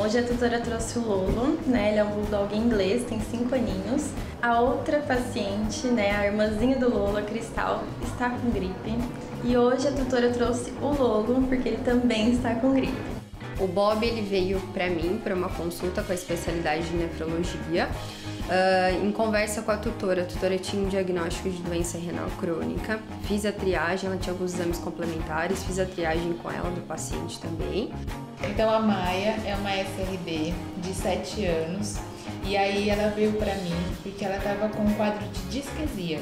Hoje a tutora trouxe o Lolo, né? Ele é um bulldog inglês, tem 5 aninhos. A outra paciente, né, a irmãzinha do Lolo, a Cristal, está com gripe. E hoje a tutora trouxe o Lolo porque ele também está com gripe. O Bob ele veio para mim para uma consulta com a especialidade de nefrologia. Em conversa com a tutora tinha um diagnóstico de doença renal crônica. Fiz a triagem, ela tinha alguns exames complementares, fiz a triagem com ela do paciente também. Então a Maia é uma SRD de 7 anos e aí ela veio para mim porque ela estava com um quadro de disquesia.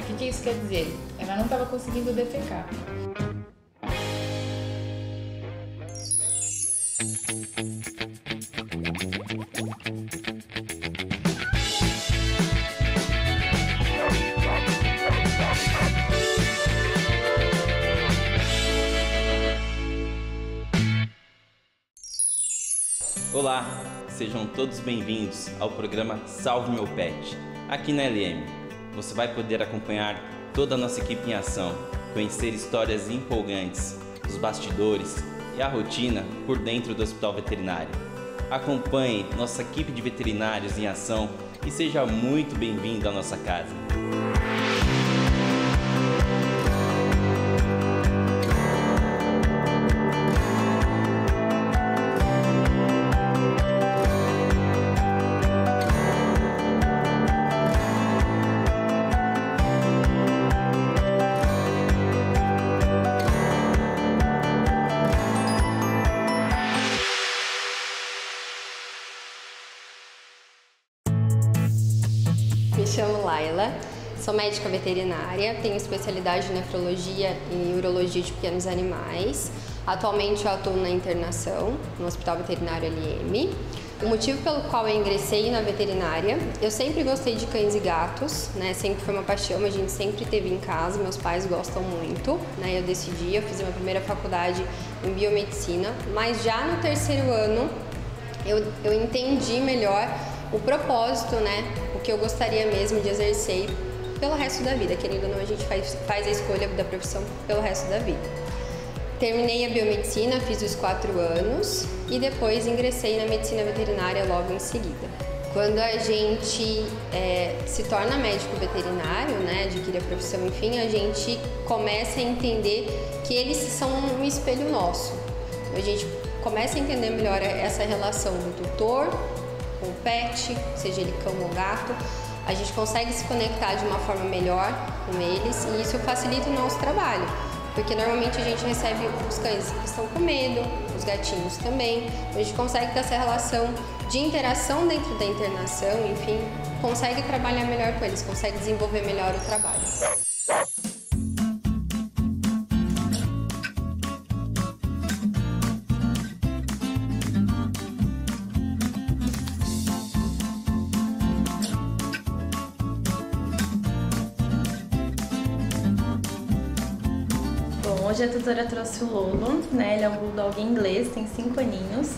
O que isso quer dizer? Ela não estava conseguindo defecar. Olá, sejam todos bem-vindos ao programa Salve Meu Pet. Aqui na LM, você vai poder acompanhar toda a nossa equipe em ação, conhecer histórias empolgantes, os bastidores e a rotina por dentro do Hospital Veterinário. Acompanhe nossa equipe de veterinários em ação e seja muito bem-vindo à nossa casa. Me chamo Laila, sou médica veterinária, tenho especialidade em nefrologia e urologia de pequenos animais. Atualmente eu atuo na internação no Hospital Veterinário LM. O motivo pelo qual eu ingressei na veterinária, eu sempre gostei de cães e gatos, né? Sempre foi uma paixão, a gente sempre teve em casa, meus pais gostam muito, né? Eu fiz a minha primeira faculdade em biomedicina, mas já no 3º ano eu entendi melhor o propósito, né? O que eu gostaria mesmo de exercer pelo resto da vida. Querendo ou não, a gente faz a escolha da profissão pelo resto da vida. Terminei a biomedicina, fiz os 4 anos e depois ingressei na medicina veterinária logo em seguida. Quando a gente se torna médico veterinário, né, adquire a profissão, enfim, a gente começa a entender que eles são um espelho nosso. A gente começa a entender melhor essa relação do tutor com o pet, seja ele cão ou gato. A gente consegue se conectar de uma forma melhor com eles e isso facilita o nosso trabalho, porque normalmente a gente recebe os cães que estão com medo, os gatinhos também. A gente consegue ter essa relação de interação dentro da internação, enfim, consegue trabalhar melhor com eles, consegue desenvolver melhor o trabalho. Hoje a tutora trouxe o Lolo, né? Ele é um bulldog inglês, tem 5 aninhos.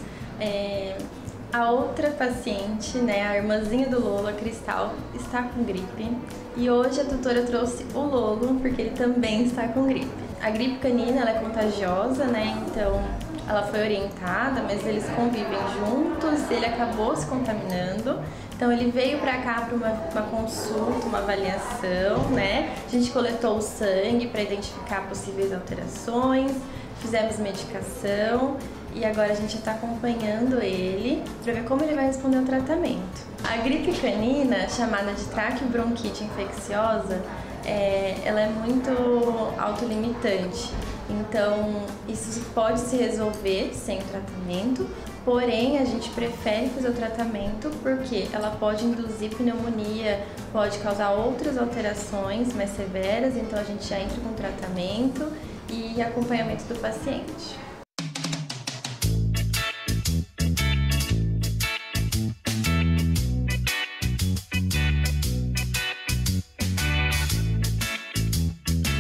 A outra paciente, né, a irmãzinha do Lolo, a Cristal, está com gripe. E hoje a tutora trouxe o Lolo porque ele também está com gripe. A gripe canina ela é contagiosa, né? Então ela foi orientada, mas eles convivem juntos, ele acabou se contaminando. Então ele veio para cá para uma consulta, uma avaliação, né? A gente coletou o sangue para identificar possíveis alterações, fizemos medicação e agora a gente está acompanhando ele para ver como ele vai responder ao tratamento. A gripe canina, chamada de traqueobronquite infecciosa, ela é muito autolimitante. Então isso pode se resolver sem tratamento, porém a gente prefere fazer o tratamento porque ela pode induzir pneumonia, pode causar outras alterações mais severas, então a gente já entra com tratamento e acompanhamento do paciente.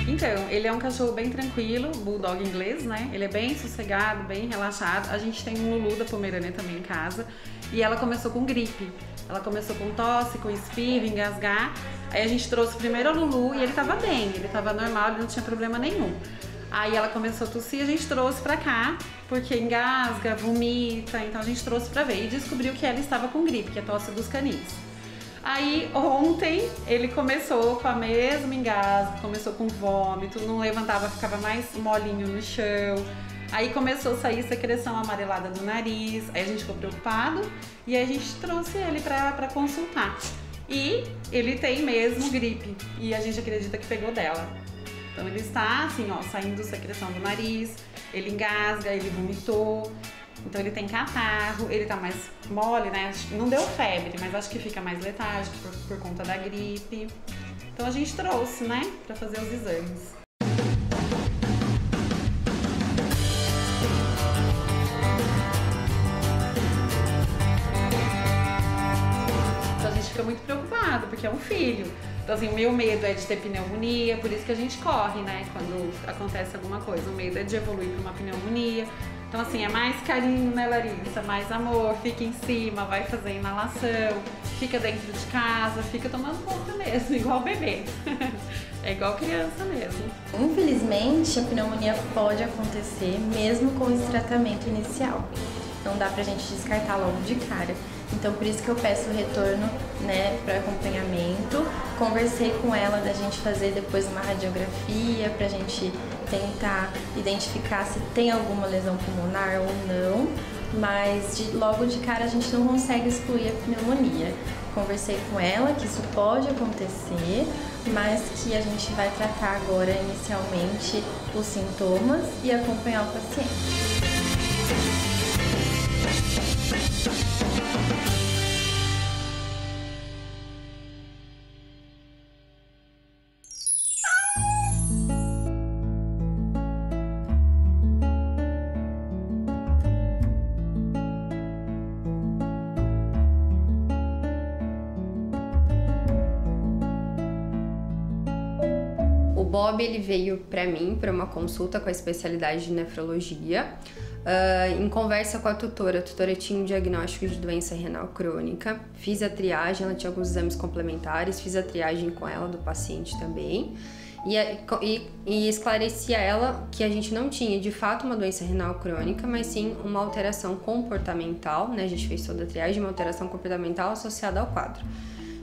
Então, ele é um cachorro bem tranquilo, bulldog inglês, né? Ele é bem sossegado, bem relaxado. A gente tem um Lulu da Pomerânia também em casa e ela começou com gripe. Ela começou com tosse, com espirro, engasgar. Aí a gente trouxe primeiro o Lulu e ele tava bem, ele tava normal, ele não tinha problema nenhum. Aí ela começou a tossir, a gente trouxe pra cá, porque engasga, vomita, então a gente trouxe pra ver. E descobriu que ela estava com gripe, que é tosse dos canis. Aí ontem ele começou com a mesma engasgo, começou com vômito, não levantava, ficava mais molinho no chão. Aí começou a sair secreção amarelada do nariz, aí a gente ficou preocupado e aí a gente trouxe ele pra consultar. E ele tem mesmo gripe e a gente acredita que pegou dela. Então ele está assim, ó, saindo secreção do nariz, ele engasga, ele vomitou. Então ele tem catarro, ele tá mais mole, né? Não deu febre, mas acho que fica mais letárgico por conta da gripe. Então a gente trouxe, né, pra fazer os exames. Então a gente fica muito preocupado, porque é um filho. Então assim, o meu medo é de ter pneumonia, por isso que a gente corre, né, quando acontece alguma coisa. O medo é de evoluir para uma pneumonia. Então assim, é mais carinho, né, Larissa? Mais amor, fica em cima, vai fazer inalação, fica dentro de casa, fica tomando conta mesmo, igual bebê. É igual criança mesmo. Infelizmente, a pneumonia pode acontecer mesmo com esse tratamento inicial. Não dá pra gente descartar logo de cara. Então, por isso que eu peço o retorno, né, para acompanhamento. Conversei com ela da gente fazer depois uma radiografia pra gente tentar identificar se tem alguma lesão pulmonar ou não, mas logo de cara a gente não consegue excluir a pneumonia. Conversei com ela que isso pode acontecer, mas que a gente vai tratar agora inicialmente os sintomas e acompanhar o paciente. O Bob, ele veio para mim para uma consulta com a especialidade de nefrologia. Em conversa com a tutora tinha um diagnóstico de doença renal crônica. Fiz a triagem, ela tinha alguns exames complementares, fiz a triagem com ela do paciente também. E esclareci a ela que a gente não tinha de fato uma doença renal crônica, mas sim uma alteração comportamental, né? A gente fez toda a triagem, uma alteração comportamental associada ao quadro.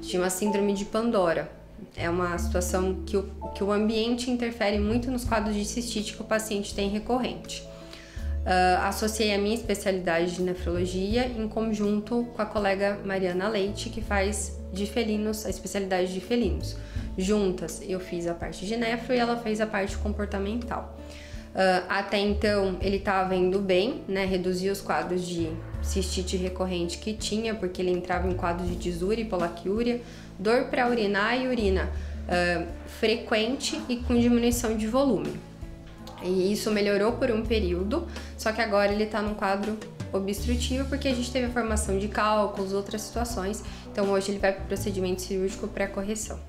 Tinha uma síndrome de Pandora. É uma situação que o ambiente interfere muito nos quadros de cistite que o paciente tem recorrente. Associei a minha especialidade de nefrologia em conjunto com a colega Mariana Leite, que faz de felinos, a especialidade de felinos. Juntas, eu fiz a parte de nefro e ela fez a parte comportamental. Até então, ele estava indo bem, né? Reduzia os quadros de cistite recorrente que tinha, porque ele entrava em quadro de disúria e polaquiúria, dor para urinar e urina frequente e com diminuição de volume. E isso melhorou por um período, só que agora ele está num quadro obstrutivo porque a gente teve a formação de cálculos, outras situações. Então hoje ele vai para o procedimento cirúrgico para correção.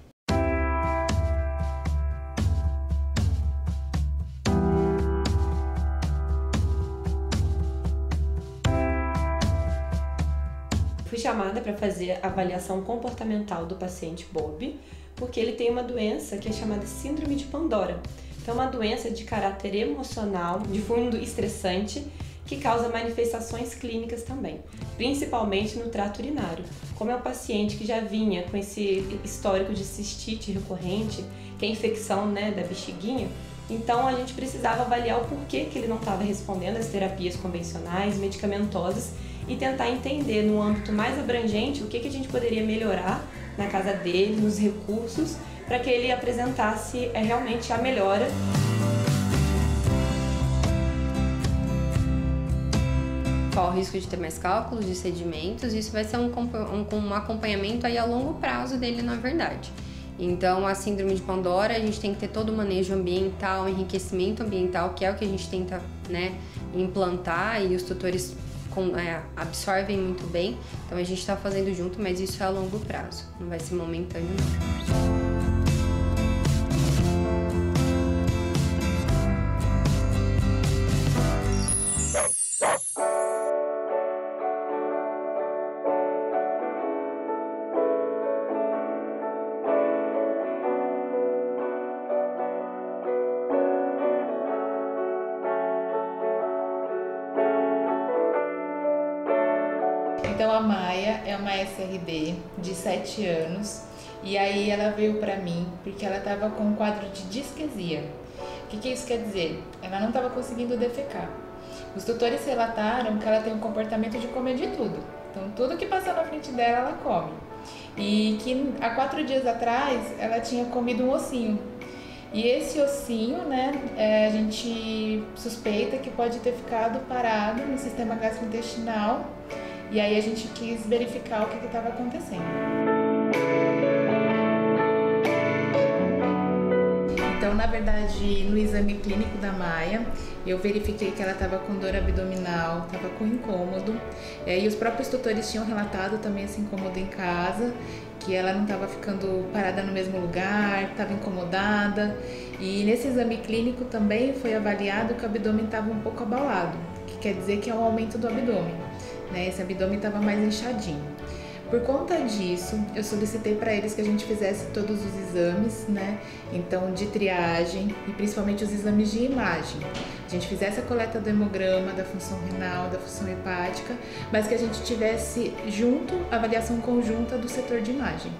Fui chamada para fazer a avaliação comportamental do paciente Bob, porque ele tem uma doença que é chamada síndrome de Pandora. Então, é uma doença de caráter emocional, de fundo estressante, que causa manifestações clínicas também, principalmente no trato urinário. Como é um paciente que já vinha com esse histórico de cistite recorrente, que é a infecção, né, da bexiguinha, então a gente precisava avaliar o porquê que ele não estava respondendo às terapias convencionais, medicamentosas, e tentar entender no âmbito mais abrangente o que a gente poderia melhorar na casa dele, nos recursos, para que ele apresentasse realmente a melhora. Qual o risco de ter mais cálculos de sedimentos? Isso vai ser um acompanhamento aí a longo prazo dele, na verdade. Então, a síndrome de Pandora, a gente tem que ter todo o manejo ambiental, enriquecimento ambiental, que é o que a gente tenta, né, implantar, e os tutores absorvem muito bem. Então, a gente está fazendo junto, mas isso é a longo prazo, não vai ser momentâneo, não. Então a Maia é uma SRD de 7 anos e aí ela veio pra mim porque ela tava com um quadro de disquesia. O que isso quer dizer? Ela não estava conseguindo defecar. Os tutores relataram que ela tem um comportamento de comer de tudo. Então tudo que passa na frente dela, ela come. E que há 4 dias atrás ela tinha comido um ossinho. E esse ossinho, né, a gente suspeita que pode ter ficado parado no sistema gastrointestinal. E aí a gente quis verificar o que estava acontecendo. Então, na verdade, no exame clínico da Maia, eu verifiquei que ela estava com dor abdominal, estava com incômodo. E os próprios tutores tinham relatado também esse incômodo em casa, que ela não estava ficando parada no mesmo lugar, estava incomodada. E nesse exame clínico também foi avaliado que o abdômen estava um pouco abalado, que quer dizer que é um aumento do abdômen, né? Esse abdômen estava mais inchadinho. Por conta disso, eu solicitei para eles que a gente fizesse todos os exames, né? Então, de triagem e principalmente os exames de imagem. A gente fizesse a coleta do hemograma, da função renal, da função hepática, mas que a gente tivesse junto a avaliação conjunta do setor de imagem.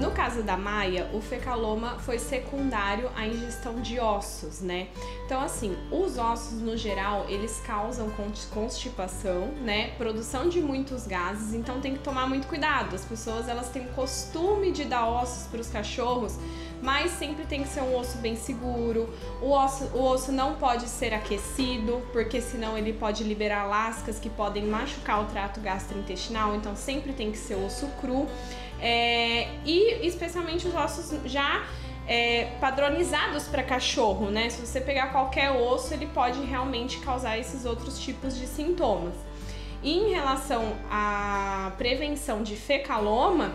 No caso da Maia, o fecaloma foi secundário à ingestão de ossos, né? Então, assim, os ossos, no geral, eles causam constipação, né? Produção de muitos gases, então tem que tomar muito cuidado. As pessoas, elas têm o costume de dar ossos para os cachorros, mas sempre tem que ser um osso bem seguro. O osso não pode ser aquecido, porque senão ele pode liberar lascas que podem machucar o trato gastrointestinal, então sempre tem que ser osso cru. E especialmente os ossos já padronizados para cachorro, né? Se você pegar qualquer osso, ele pode realmente causar esses outros tipos de sintomas. E em relação à prevenção de fecaloma,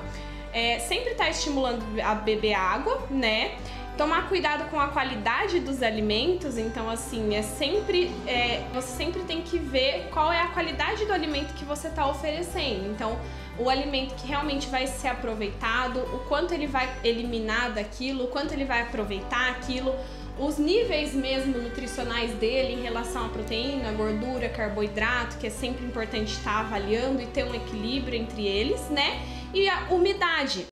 sempre tá estimulando a beber água, né? Tomar cuidado com a qualidade dos alimentos, então assim, você sempre tem que ver qual é a qualidade do alimento que você está oferecendo. Então, o alimento que realmente vai ser aproveitado, o quanto ele vai eliminar daquilo, o quanto ele vai aproveitar aquilo, os níveis mesmo nutricionais dele em relação à proteína, gordura, carboidrato, que é sempre importante estar avaliando e ter um equilíbrio entre eles, né? E a umidade.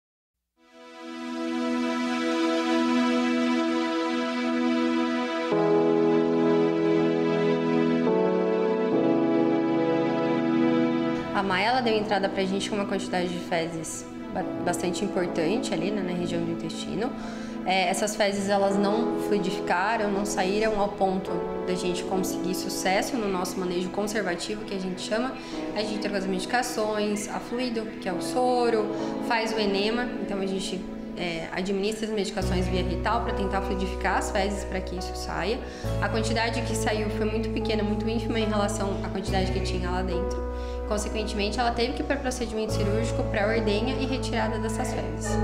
A Maia, ela deu entrada pra gente com uma quantidade de fezes bastante importante ali, né, na região do intestino. Essas fezes, elas não fluidificaram, não saíram ao ponto da gente conseguir sucesso no nosso manejo conservativo, que a gente chama. A gente troca as medicações, a fluido, que é o soro, faz o enema, então a gente administra as medicações via retal para tentar fluidificar as fezes para que isso saia. A quantidade que saiu foi muito pequena, muito ínfima em relação à quantidade que tinha lá dentro. Consequentemente, ela teve que ir para procedimento cirúrgico, pré-ordenha e retirada dessas fezes.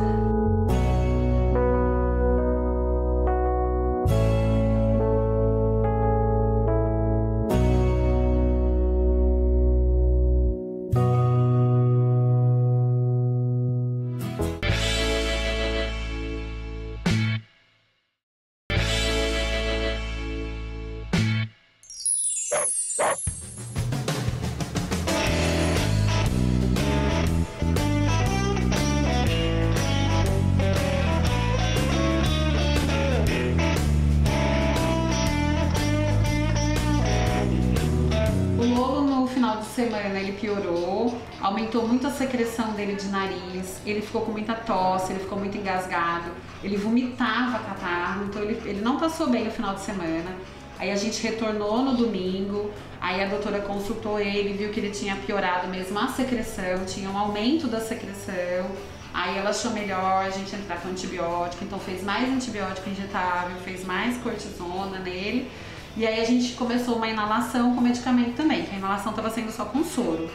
Semana ele piorou, aumentou muito a secreção dele de nariz, ele ficou com muita tosse, ele ficou muito engasgado, ele vomitava catarro, então ele não passou bem o final de semana. Aí a gente retornou no domingo, aí a doutora consultou ele, viu que ele tinha piorado mesmo a secreção, tinha um aumento da secreção, aí ela achou melhor a gente entrar com antibiótico, então fez mais antibiótico injetável, fez mais cortisona nele. E aí a gente começou uma inalação com medicamento também, que a inalação estava sendo só com soro.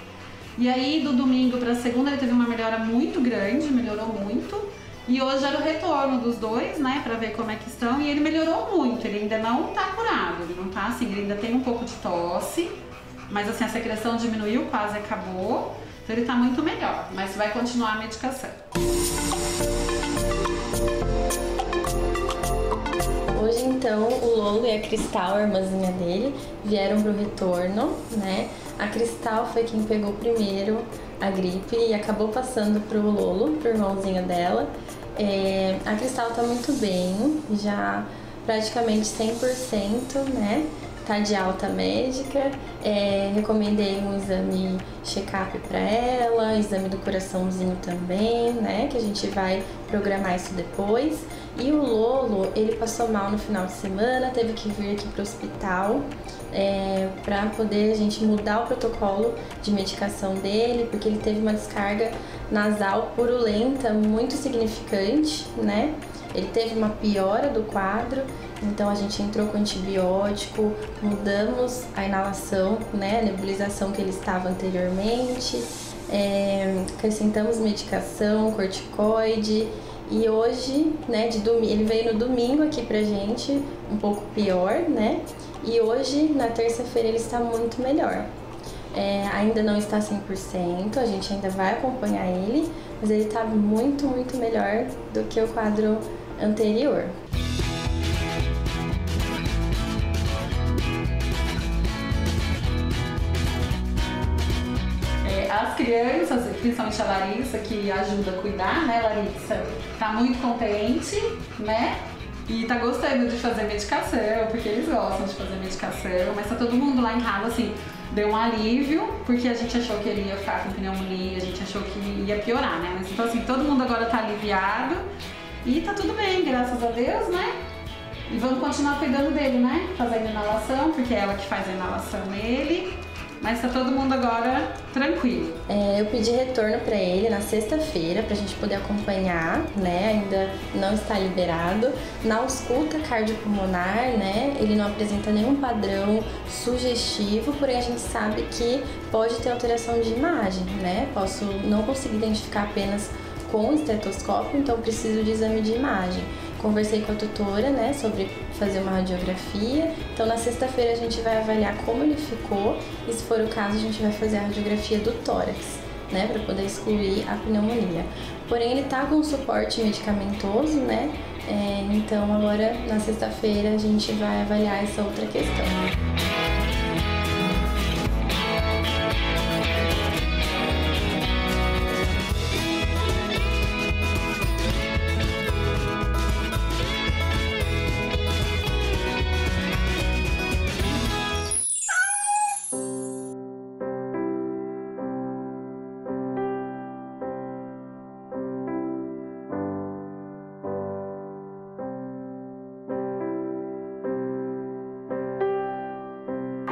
E aí do domingo para segunda ele teve uma melhora muito grande, melhorou muito. E hoje era o retorno dos dois, né, para ver como é que estão. E ele melhorou muito, ele ainda não tá curado, ele não tá assim, ele ainda tem um pouco de tosse. mas assim, a secreção diminuiu, quase acabou. Então ele tá muito melhor, mas vai continuar a medicação. Hoje então o Lolo e a Cristal, a irmãzinha dele, vieram pro retorno, né? A Cristal foi quem pegou primeiro a gripe e acabou passando pro Lolo, pro irmãozinho dela. A Cristal tá muito bem, já praticamente 100%, né? Tá de alta médica, recomendei um exame check-up para ela, exame do coraçãozinho também, né, que a gente vai programar isso depois. E o Lolo, ele passou mal no final de semana, teve que vir aqui pro hospital para poder a gente mudar o protocolo de medicação dele, porque ele teve uma descarga nasal purulenta muito significante, né? Ele teve uma piora do quadro, então a gente entrou com antibiótico, mudamos a inalação, né, a nebulização que ele estava anteriormente, acrescentamos medicação, corticoide, e hoje, né, ele veio no domingo aqui pra gente, um pouco pior, né, e hoje, na terça-feira, ele está muito melhor. Ainda não está 100%, a gente ainda vai acompanhar ele, mas ele está muito, muito melhor do que o quadro anterior. As crianças, principalmente a Larissa, que ajuda a cuidar, né, Larissa, tá muito contente, né? E tá gostando de fazer medicação, porque eles gostam de fazer medicação, mas tá todo mundo lá em casa, assim, deu um alívio, porque a gente achou que ele ia ficar com pneumonia, a gente achou que ia piorar, né? Mas então, assim, todo mundo agora tá aliviado e tá tudo bem, graças a Deus, né? E vamos continuar cuidando dele, né? Fazendo inalação, porque é ela que faz a inalação nele. Mas tá todo mundo agora tranquilo. Eu pedi retorno para ele na sexta-feira pra gente poder acompanhar, né? Ainda não está liberado. Na ausculta cardiopulmonar, né? Ele não apresenta nenhum padrão sugestivo, porém a gente sabe que pode ter alteração de imagem, né? Posso não conseguir identificar apenas com o estetoscópio, então preciso de exame de imagem. Conversei com a tutora, né, sobre fazer uma radiografia. Então na sexta-feira a gente vai avaliar como ele ficou e, se for o caso, a gente vai fazer a radiografia do tórax, né, para poder excluir a pneumonia. Porém ele tá com suporte medicamentoso, né, então agora na sexta-feira a gente vai avaliar essa outra questão.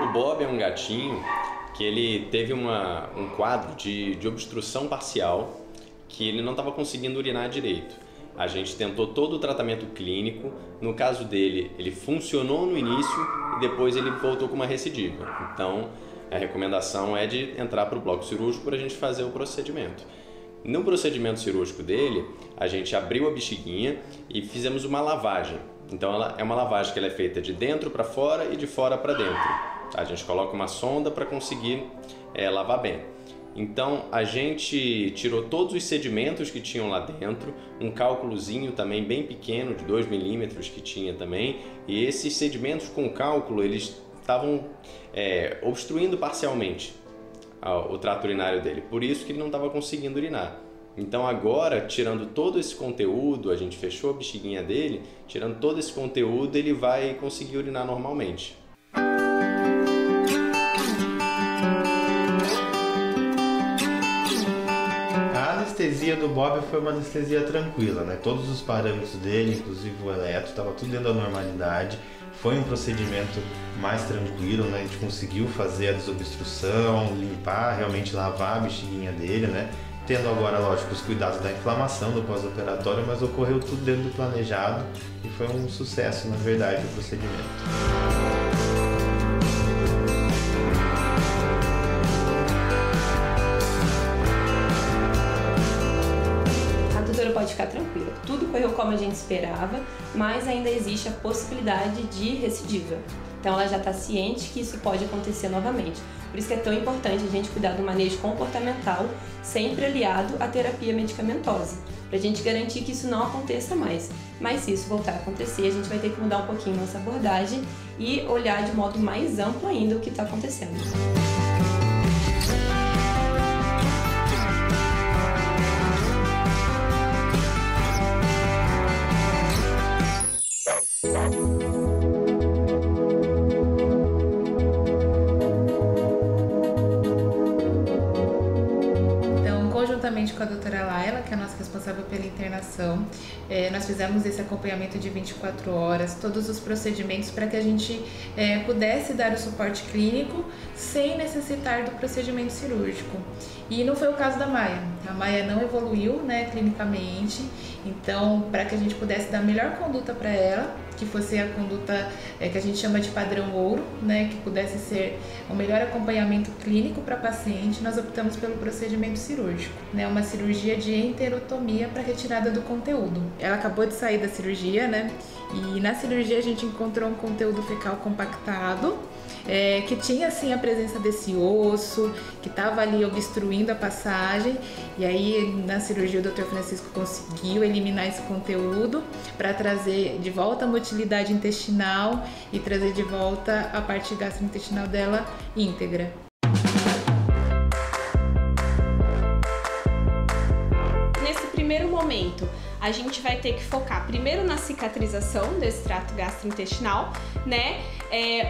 O Bob é um gatinho que ele teve um quadro de obstrução parcial, que ele não estava conseguindo urinar direito. A gente tentou todo o tratamento clínico. No caso dele, ele funcionou no início e depois ele voltou com uma recidiva. Então, a recomendação é de entrar para o bloco cirúrgico para a gente fazer o procedimento. No procedimento cirúrgico dele, a gente abriu a bexiguinha e fizemos uma lavagem. Então, ela é uma lavagem que ela é feita de dentro para fora e de fora para dentro. A gente coloca uma sonda para conseguir lavar bem. Então a gente tirou todos os sedimentos que tinham lá dentro, um cálculozinho também bem pequeno, de 2 milímetros que tinha também, e esses sedimentos com cálculo, eles estavam obstruindo parcialmente o trato urinário dele, por isso que ele não estava conseguindo urinar. Então agora, tirando todo esse conteúdo, a gente fechou a bexiguinha dele, tirando todo esse conteúdo, ele vai conseguir urinar normalmente. A anestesia do Bob foi uma anestesia tranquila, né? Todos os parâmetros dele, inclusive o eletro, estava tudo dentro da normalidade. Foi um procedimento mais tranquilo, né? A gente conseguiu fazer a desobstrução, limpar, realmente lavar a bexiguinha dele, né? Tendo agora, lógico, os cuidados da inflamação do pós-operatório, mas ocorreu tudo dentro do planejado e foi um sucesso, na verdade, o procedimento. Pode ficar tranquila, tudo correu como a gente esperava, mas ainda existe a possibilidade de recidiva. Então ela já está ciente que isso pode acontecer novamente. Por isso que é tão importante a gente cuidar do manejo comportamental, sempre aliado à terapia medicamentosa, para a gente garantir que isso não aconteça mais. Mas se isso voltar a acontecer, a gente vai ter que mudar um pouquinho nossa abordagem e olhar de modo mais amplo ainda o que está acontecendo. Com a doutora Laila, que é a nossa responsável pela internação, nós fizemos esse acompanhamento de 24 horas, todos os procedimentos para que a gente pudesse dar o suporte clínico sem necessitar do procedimento cirúrgico. E não foi o caso da Maia. A Maia não evoluiu, né, clinicamente, então para que a gente pudesse dar a melhor conduta para ela, que fosse a conduta que a gente chama de padrão ouro, né, que pudesse ser o melhor acompanhamento clínico para a paciente, nós optamos pelo procedimento cirúrgico, né, uma cirurgia de enterotomia para retirada do conteúdo. Ela acabou de sair da cirurgia, né, e na cirurgia a gente encontrou um conteúdo fecal compactado, que tinha assim a presença desse osso, que estava ali obstruindo a passagem, e aí na cirurgia o Dr. Francisco conseguiu eliminar esse conteúdo para trazer de volta a motilidade intestinal e trazer de volta a parte gastrointestinal dela íntegra. Nesse primeiro momento, a gente vai ter que focar primeiro na cicatrização desse trato gastrointestinal, né?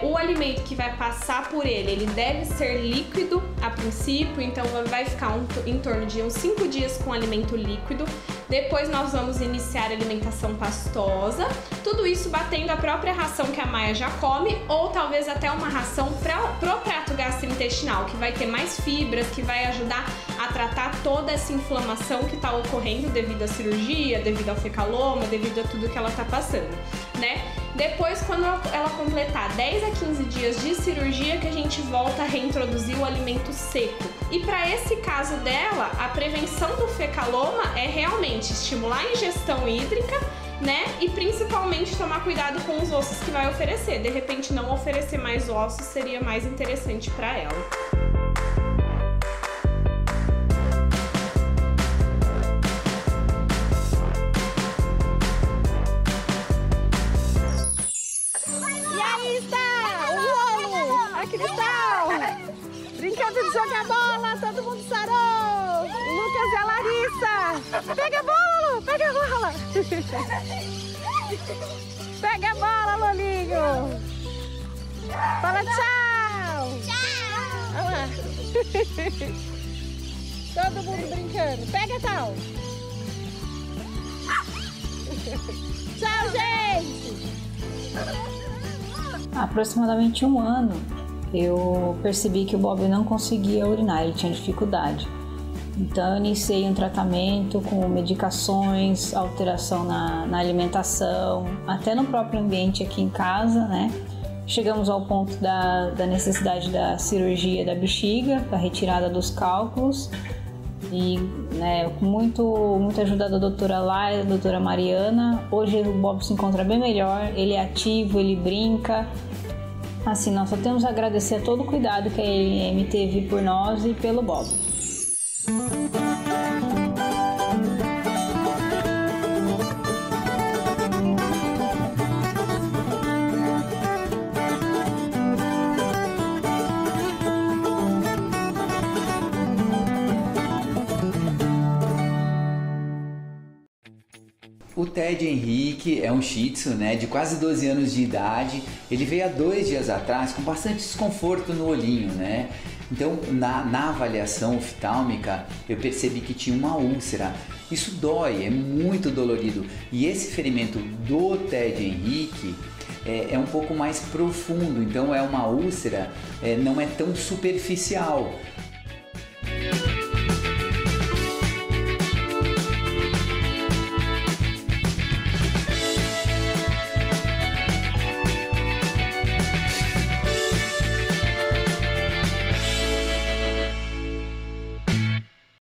O alimento que vai passar por ele deve ser líquido a princípio, então vai ficar em torno de uns 5 dias com alimento líquido. Depois nós vamos iniciar a alimentação pastosa, tudo isso batendo a própria ração que a Maia já come, ou talvez até uma ração pro prato gastrointestinal, que vai ter mais fibras, que vai ajudar a tratar toda essa inflamação que está ocorrendo devido à cirurgia, devido ao fecaloma, devido a tudo que ela está passando, né? Depois, quando ela completar 10 a 15 dias de cirurgia, que a gente volta a reintroduzir o alimento seco. E para esse caso dela, a prevenção do fecaloma é realmente estimular a ingestão hídrica, né? E principalmente tomar cuidado com os ossos que vai oferecer. De repente, não oferecer mais ossos seria mais interessante para ela. Brincando de jogar bola, todo mundo sarou! O Lucas e a Larissa! Pega a bola, Lu! Pega a bola! Pega a bola, Lolinho! Fala tchau! Tchau! Olha lá! Todo mundo brincando! Pega tal! Tchau, gente! Há aproximadamente um ano, eu percebi que o Bob não conseguia urinar, ele tinha dificuldade. Então eu iniciei um tratamento com medicações, alteração na alimentação, até no próprio ambiente aqui em casa, né? Chegamos ao ponto da necessidade da cirurgia da bexiga, da retirada dos cálculos. E com muita ajuda da doutora Laila, da doutora Mariana, hoje o Bob se encontra bem melhor, ele é ativo, ele brinca. Assim, nós só temos a agradecer a todo o cuidado que a LM teve por nós e pelo Bob. O Ted Henrique é um Shih Tzu, de quase 12 anos de idade. Ele veio há 2 dias atrás com bastante desconforto no olhinho, Então, na avaliação oftálmica, eu percebi que tinha uma úlcera. Isso dói, é muito dolorido. E esse ferimento do Ted Henrique é um pouco mais profundo, então é uma úlcera, não é tão superficial.